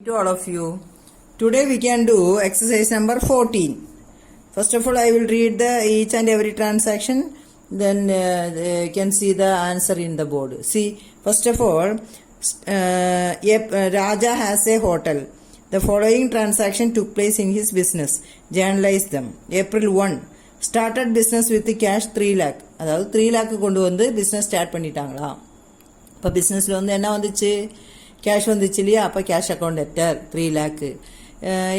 To all of you. Today we can do exercise number 14. First of all, I will read each and every transaction. Then you can see the answer in the board. See, first of all, Raja has a hotel. The following transaction took place in his business. Journalize them. April 1. Started business with the cash 3 lakh. அதாவது 3 lakh கொண்டு வந்து business start பண்ணிட்டாங்களா. இப்போ businessல வந்து என்ன வந்துச்சு, cash வந்துச்சு இல்லையா. அப்போ கேஷ் அக்கௌண்ட் லெட்டர் 3 லேக்கு.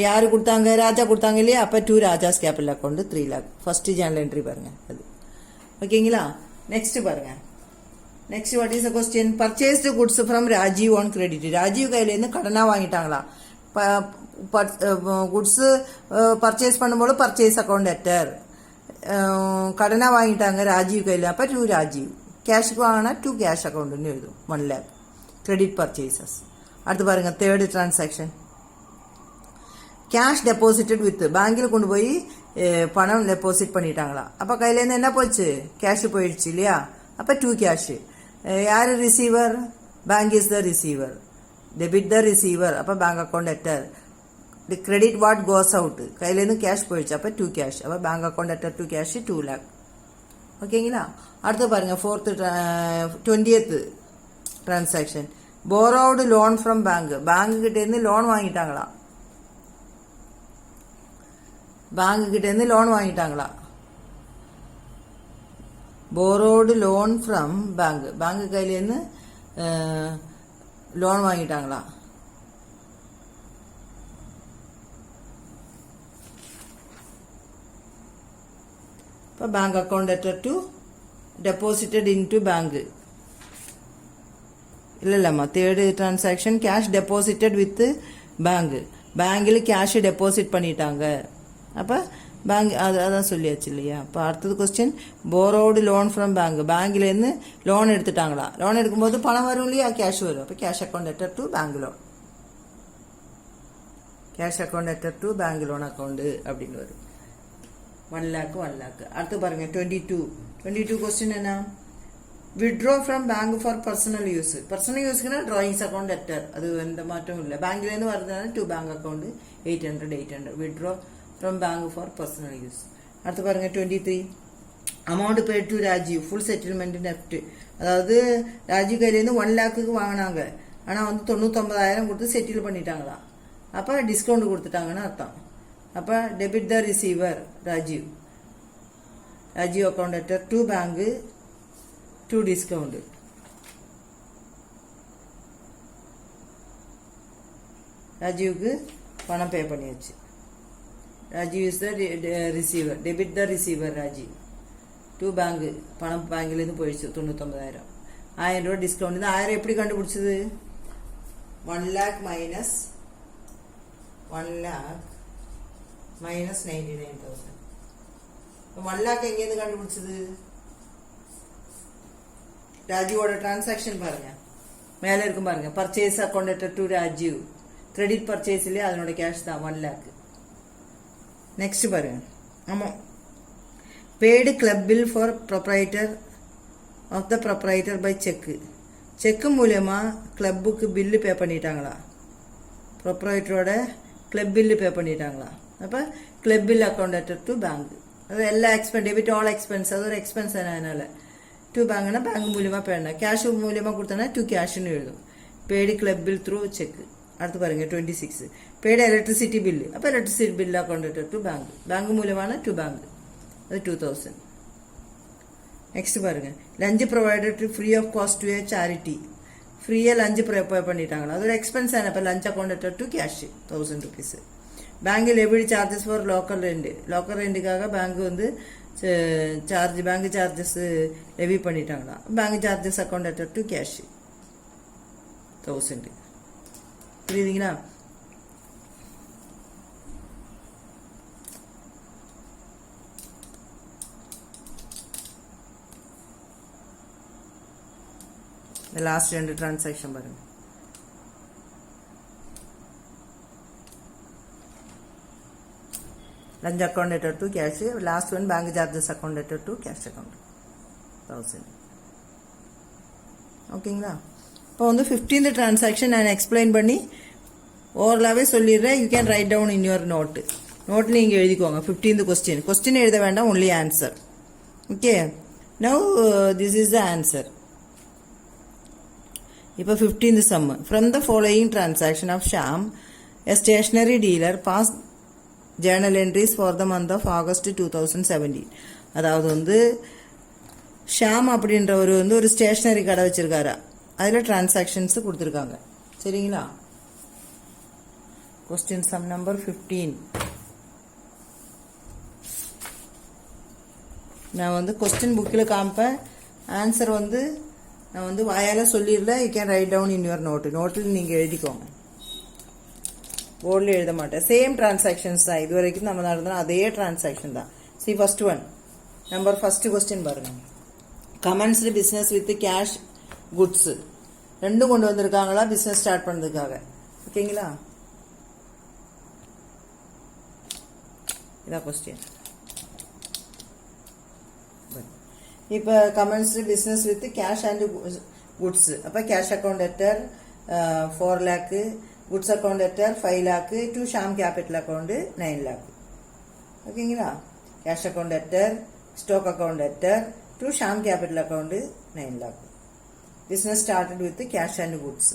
யார் கொடுத்தாங்க, ராஜா கொடுத்தாங்க இல்லையா. அப்போ 2 Raja's capital account 3 lakh. First journal entry பாருங்க அது. ஓகேங்களா. நெக்ஸ்ட் பாருங்க. Next what is the question. Purchased goods from Rajeev on credit. Rajeev கையிலேருந்து கடனாக வாங்கிட்டாங்களா. குட்ஸ் பர்ச்சேஸ் பண்ணும்போது பர்ச்சேஸ் அக்கௌண்ட் லெட்டர். கடனாக வாங்கிட்டாங்க ராஜீவ் கையில். அப்போ 2 ராஜீவ். கேஷுக்கு வாங்கினா 2 கேஷ் அக்கௌண்ட்னு எழுதும். 1 lakh கிரெடிட் பர்ச்சேசஸ். அடுத்து பாருங்க third transaction. Cash deposited with. பேங்கில் கொண்டு போய் பணம் டெபாசிட் பண்ணிட்டாங்களா. அப்போ கையிலேருந்து என்ன போச்சு, கேஷ் போயிடுச்சு இல்லையா. அப்போ 2 கேஷ். யார் receiver, bank is the receiver. Debit the receiver. அப்போ bank account letter. Credit what goes out. கையிலேருந்து கேஷ் போயிடுச்சு. அப்போ 2 கேஷ். அப்போ bank account letter 2 cash 2 lakh. ஓகேங்களா. அடுத்து பாருங்க 20th transaction. Borrowed loan from bank. Bank கிட்ட இருந்து லோன் வாங்கிட்டாங்களா. பேங்க் கிட்ட இருந்து லோன் வாங்கிட்டாங்களா. Borrowed loan from bank. Bank கையில இருந்து லோன் வாங்கிட்டாங்களா. இப்போ bank account letter to deposited into bank. இல்லைம்மா third transaction cash deposited with bank. பேங்கில் கேஷ் டெபாசிட் பண்ணிட்டாங்க. அப்போ பேங்க் அதான் சொல்லியாச்சு இல்லையா. இப்போ அடுத்தது question. Borrowed loan from bank. பேங்க்லேருந்து லோன் எடுத்துட்டாங்களா. லோன் எடுக்கும்போது பணம் வரும் இல்லையா, கேஷ் வரும். அப்போ cash account letter to bank loan. Cash account letter to bank loan account அப்படின்னு வரும். 1 lakh 1 lakh. அடுத்து பாருங்க 22 கொஸ்டின் என்ன. Withdrew from bank for personal use. Personal யூஸ்க்குனா டிராயிங்ஸ் அக்கௌண்ட் லெட்டர். அது எந்த மாற்றம் இல்லை. பேங்க்லேருந்து வருதுனால 2 bank account 800. Withdrew from bank for personal use. அடுத்து பாருங்க 23. Amount paid to Rajiv full settlement NEFT. அதாவது ராஜீவ் கையிலேருந்து 1 lakh வாங்கினாங்க. ஆனால் வந்து 99,000 கொடுத்து செட்டில் பண்ணிட்டாங்களா. அப்போ டிஸ்கவுண்ட் கொடுத்துட்டாங்கன்னு அர்த்தம். அப்போ debit the receiver Rajiv. Rajiv account letter 2 bank 2 discount. ராஜீவுக்கு பணம் பே பண்ணியாச்சு. Rajiv is the receiver. Debit the receiver Rajiv. 2 bank பணம் பேங்க்லேருந்து போயிடுச்சு 99,000. 1000 ரூபா டிஸ்கவுண்ட். இந்த 1000 எப்படி கண்டுபிடிச்சது. 1 lakh minus 99,000. 1 lakh எங்கேருந்து கண்டுபிடிச்சது. ராஜீவோட டிரான்சாக்ஷன் பாருங்க, மேலே இருக்கும் பாருங்க. Purchase account letter to Rajiv. Credit purchase இல்லையா, அதனோட கேஷ் தான் 1 lakh. நெக்ஸ்ட் பாருங்க. ஆமாம். Paid club bill for proprietor of the proprietor by cheque. Cheque மூலயமா கிளப்புக்கு பில்லு பே பண்ணிட்டாங்களா. ப்ரொப்ரைட்டரோட கிளப் பில்லு பே பண்ணிட்டாங்களா. அப்போ club bill account letter to bank. அது எல்லா எக்ஸ்பென்ஸ் டெபிட் ஆல் எக்ஸ்பென்ஸ். அது ஒரு எக்ஸ்பென்ஸ் அதனால 2 பேங்க்னா பேங்க் மூலியமாக பேடணும். கேஷ் மூலியமாக கொடுத்தோன்னா 2 கேஷ்னு எழுதும். Paid club bill through cheque. அடுத்து பாருங்க 26. Paid electricity bill. அப்போ electricity bill account letter to bank. Bank மூலியமான 2 பேங்க். அது 2000. நெக்ஸ்ட் பாருங்க. Lunch provided free of cost to a charity. ஃப்ரீயாக லஞ்சு ப்ரொவைட் பண்ணிட்டாங்களா. அது ஒரு எக்ஸ்பென்ஸ் ஆன. இப்போ lunch account letter to cash 1000 rupees. Bank levied charges for local rent. Local ரெண்டுக்காக பேங்க் வந்து பேங்க் சார்ஜஸ் லெவி பண்ணிட்டாங்களா. Bank charges account letter to cash 1000. புரியுதுங்களா. இந்த லாஸ்ட் 2 டிரான்சாக்ஷன் பாருங்க. Lunch account letter to cash. Last one bank charges account letter to cash account 1000. ஓகேங்களா. இப்போ வந்து 15th transaction நான் எக்ஸ்பிளைன் பண்ணி ஓரலாகவே சொல்லிடுறேன். You can write down in your note. நோட்டில் நீங்கள் எழுதிக்கோங்க. 15th question. கொஸ்டின் எழுத வேண்டாம், only answer. Okay, now this is the answer. இப்போ 15th sum. From the following transaction of Shyam, a stationery dealer passed journal entries for the month of August 2017. அதாவது வந்து ஷாம் அப்படின்றவர் வந்து ஒரு ஸ்டேஷ்னரி கடை வச்சிருக்காரு. அதில் டிரான்சாக்ஷன்ஸ் கொடுத்துருக்காங்க. சரிங்களா? Question sum number 15. நான் வந்து கொஸ்டின் புக்கில் காமிப்பேன். ஆன்சர் வந்து நான் வந்து வாயால் சொல்லிடல. You can write down in your note. நோட்டில் நீங்கள் எழுதிக்கோங்க, போர்டில் எழுத மாட்டேன். சேம் டிரான்சாக்ஷன்ஸ் தான். இது வரைக்கும் நம்ம நடந்தோம் அதே டிரான்சாக்ஷன் தான். C first one. First question பாருங்க. கமெண்ட்ஸ்டு பிஸ்னஸ் வித் கேஷ் குட்ஸ். ரெண்டும் கொண்டு வந்திருக்காங்களா பிஸ்னஸ் ஸ்டார்ட் பண்ணதுக்காக. ஓகேங்களா? இதான் கொஸ்டின். இப்போ commenced business with cash and goods. அப்போ cash account letter 4 lakh, goods account letter 5 lakh, to Sham capital account 9 lakh. ஓகேங்களா? Cash account letter, stock account letter, to Sham capital account 9 lakh. Business started with cash and goods.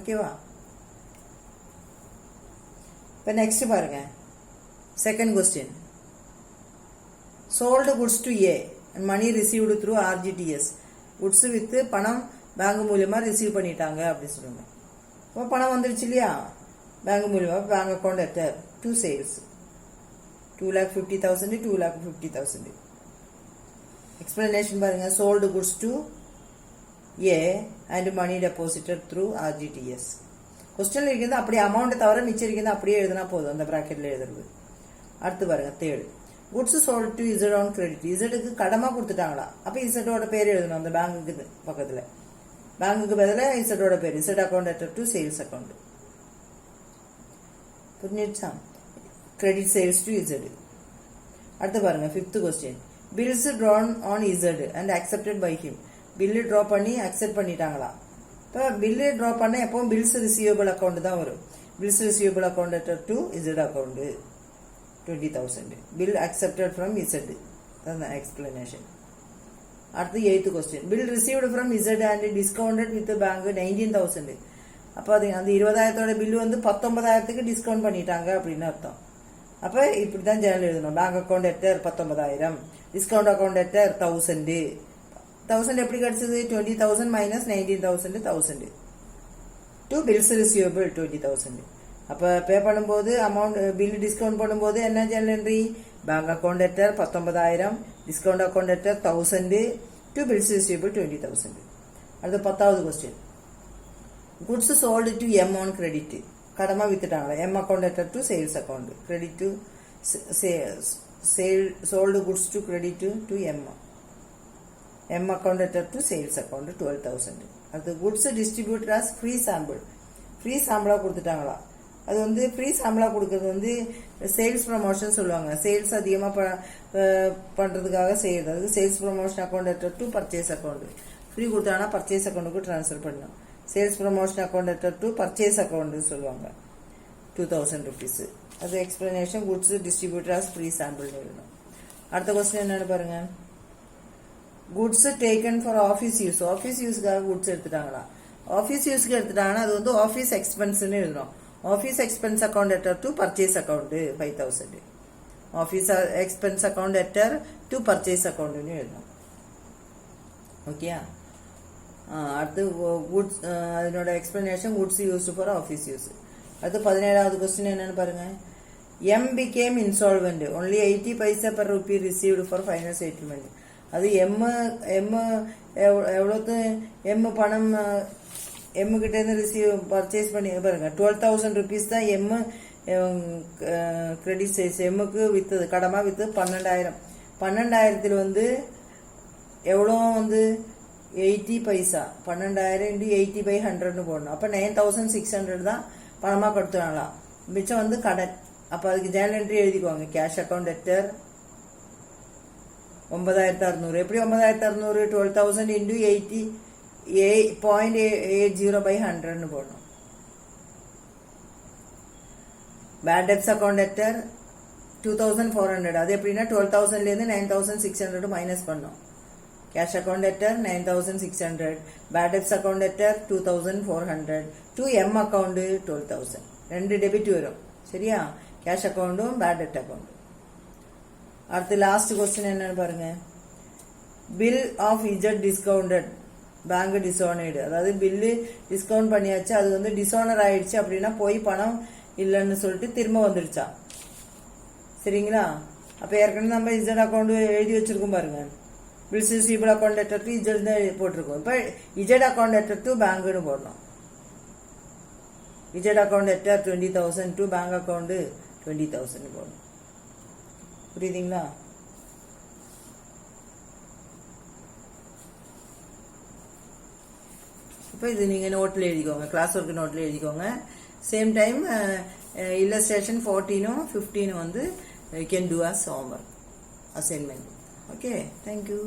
ஓகேவா? இப்போ next பாருங்க. Second question. Sold goods to a and money received through RGTS. Goods வித்து பணம் bank மூலியமா receive பண்ணிட்டாங்க அப்படி சொல்லுங்க. இப்போ பணம் வந்துருச்சு இல்லையா பேங்க் மூலியமா. Bank account letter to sales 2,50,000, 2,50,000. Explanation பாருங்க. Sold goods to a and money deposited through RGTS. கொஸ்டின்ல இருக்கிறது அப்படியே அமௌண்ட் தவிர மிச்சம் இருக்கிறது அப்படியே எழுதினா போதும், அந்த பிராக்கெட்ல எழுதுறது. அடுத்து பாருங்க third. Goods sold to Z on credit. இசட்டுக்கு கடமா கொடுத்துட்டாங்களா, அப்ப இசட்டோட பேர் எழுதணும் அந்த பேங்குக்கு பக்கத்துல. பேங்குக்கு பதிலாக இசட்டோட பேர். Z account letter to sales account. புரிஞ்சிடுச்சா? Credit sales to Z. அடுத்து பாருங்க 5th question. Bills drawn on Z and accepted by him. Bill draw பண்ணி அக்செப்ட் பண்ணிட்டாங்களா. இப்போ பில்லு ட்ரா பண்ண எப்பவும் பில்ஸ் ரிசீவபிள் அக்கௌண்ட் தான் வரும். Bills receivable account letter to Z account 20,000. Bill accepted from Z. That's the explanation. At the 8th question. Bill received from Z and discounted with the bank 19,000. அப்போ அது அந்த 20,000 bill வந்து 19,000க்கு discount பண்ணிட்டாங்க அப்படின்னு அர்த்தம். அப்போ இப்படி தான் ஜேர்னல் எழுதணும். Bank account letter 19,000, discount account letter 1,000. 1,000 எப்படி கிடைச்சது? 20,000 minus 19,000, 1,000. To bills receivable 20,000. அப்போ பே பண்ணும்போது அமௌண்ட் பில் டிஸ்கவுண்ட் பண்ணும்போது என்ன journal entry? Bank account letter 19,000, discount account letter 1,000, to bills receivable 20,000. அடுத்து 10th question. Goods sold to M on credit. கடமா வித்துட்டாங்களா. M account letter to sales account. Credit to sold goods to credit to M. M account letter to sales account 12,000. அடுத்து goods distributed as free sample. Free சாம்பிளா கொடுத்துட்டாங்களா. அது வந்து free சாம்பிளா கொடுக்கறது வந்து sales promotion சொல்லுவாங்க. சேல்ஸ் அதிகமாக பண்றதுக்காக செய்யறது. அது sales promotion account letter to purchase account. Free கொடுத்தாங்கன்னா பர்ச்சேஸ் அக்கௌண்ட்டுக்கு ட்ரான்ஸ்ஃபர் பண்ணணும். Sales promotion account letter to purchase account சொல்லுவாங்க. 2,000 rupees. அது explanation. Goods distributed as free sample எழுதணும். அடுத்த கொஸ்டின் என்னன்னு பாருங்க. Goods taken for office use. Office யூஸ்க்காக குட்ஸ் எடுத்துட்டாங்களா. ஆஃபீஸ் யூஸ்க்கு எடுத்துட்டாங்கன்னா அது வந்து ஆஃபீஸ் எக்ஸ்பென்ஸ்ன்னு எழுதணும். Office expense account letter to purchase account 5,000. Office expense account letter to purchase அக்கௌண்ட்னு எழுதணும். ஓகே. அடுத்து குட்ஸ் அதனோட explanation. Goods used for office use. அடுத்து 17th கொஸ்டின் என்னன்னு பாருங்க. M became insolvent. Only 80 paisa per rupee received for final settlement. அது M எவ்வளோத்து M பணம் M கிட்ட இருந்து ரிசீவ் பர்ச்சேஸ் பண்ணி பாருங்க. 12,000 rupees தான் எம் கிரெடிட் சேல்ஸ். எம்முக்கு வித்தது கடமா வித்து 12,000. 12,000 வந்து எவ்வளோ வந்து 80 paisa. 12,000 into 80/100 போடணும். அப்போ 9,600 தான் பணமா கொடுத்துறாங்களாம். மிச்சம் வந்து கடன். அப்போ அதுக்கு ஜேர்னல் என்ட்ரி எழுதிக்குவாங்க. Cash account letter 9,600. எப்படி 9,600? 12,000 into 0.80/100 போடணும். Bad debts account debtor 2400. அது எப்படின்னா 12,000லேருந்து 9,600 மைனஸ் பண்ணோம். Cash account debtor 9,600, bad debts account debtor 2,400, to M account 12,000. 2 debit வரும். சரியா? கேஷ் அக்கௌண்டும் பேட் டெப்ட் அக்கௌண்டும். அடுத்து லாஸ்ட் கொஸ்டின் என்னன்னு பாருங்க. Bill of Z discounted, bank dishonoured. அதாவது பில்லு டிஸ்கவுண்ட் பண்ணியாச்சு, அது வந்து டிஸ்ஓனர் ஆயிடுச்சு அப்படின்னா போய் பணம் இல்லைன்னு சொல்லிட்டு திரும்ப வந்துடுச்சா. சரிங்களா? அப்போ ஏற்கனவே நம்ம இஜட் அக்கௌண்ட் எழுதி வச்சிருக்கோம் பாருங்க. Bills receivable account letter to Z தான் போட்டிருக்கோம். இப்போ இஜட் அக்கௌண்ட் லெட்டர் டு பேங்க்னு போடணும். Z account letter 20,000 to bank account 20,000 போடணும். புரியுதுங்களா? இப்போ இது நீங்கள் நோட்டில் எழுதிக்கோங்க, கிளாஸ் ஒர்க் நோட்டில் எழுதிக்கோங்க. சேம் டைம் இல்லஸ்ட்ரேஷன் 14ம் 15ம் வந்து you can do as homework assignment. Okay, thank you.